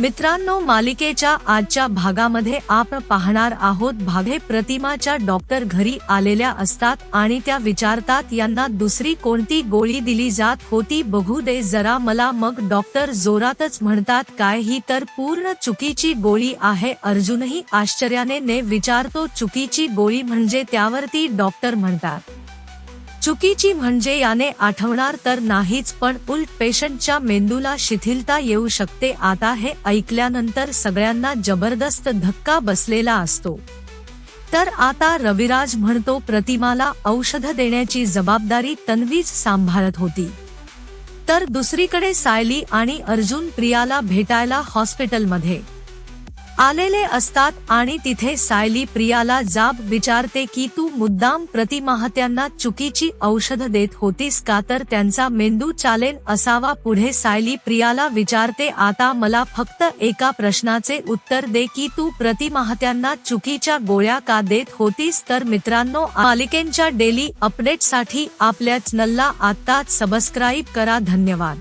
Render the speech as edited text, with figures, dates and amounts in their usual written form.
मित्रांनो, मालिकेच्या आजच्या भागामध्ये आपण पाहणार आहोत भागे प्रतिमाच्या डॉक्टर घरी आलेल्या असतात आणि त्या विचारतात यांना दुसरी कोणती गोळी दिली जात होती, बघू दे जरा मला. मग डॉक्टर जोरातच म्हणतात, काय ही तर पूर्ण चुकीची गोळी आहे. अर्जुनही आश्चर्याने विचारतो, चुकीची गोळी म्हणजे? त्यावरती डॉक्टर म्हणतात, चुकीची म्हणजे याने आठवणार तर नाहीच, पण उलट पेशंटच्या मेंदूला शिथिलता येऊ शकते. आता हे ऐकल्यानंतर सगळ्यांना जबरदस्त धक्का बसलेला असतो. तर आता रविराज म्हणतो, प्रतिमाला औषध देण्याची जबाबदारी तन्वीच सांभाळत होती. तर दुसरीकडे सायली आणि अर्जुन प्रियाला भेटायला हॉस्पिटलमध्ये आलेले असतात आणि तिथे सायली प्रियाला जाब विचारते की तू मुद्दाम प्रतिमाहत्यांना चुकीची औषध देत होतीस का, तर त्यांचा मेंदू चालेल असावा. पुढे सायली प्रियाला विचारते, आता मला फक्त एका प्रश्नाचे उत्तर दे की तू प्रतिमाहत्यांना चुकीच्या गोळ्या का देत होतीस. तर मित्रांनो, मालिकेच्या डेली अपडेटसाठी आपल्या चॅनलला आत्ताच सबस्क्राईब करा. धन्यवाद.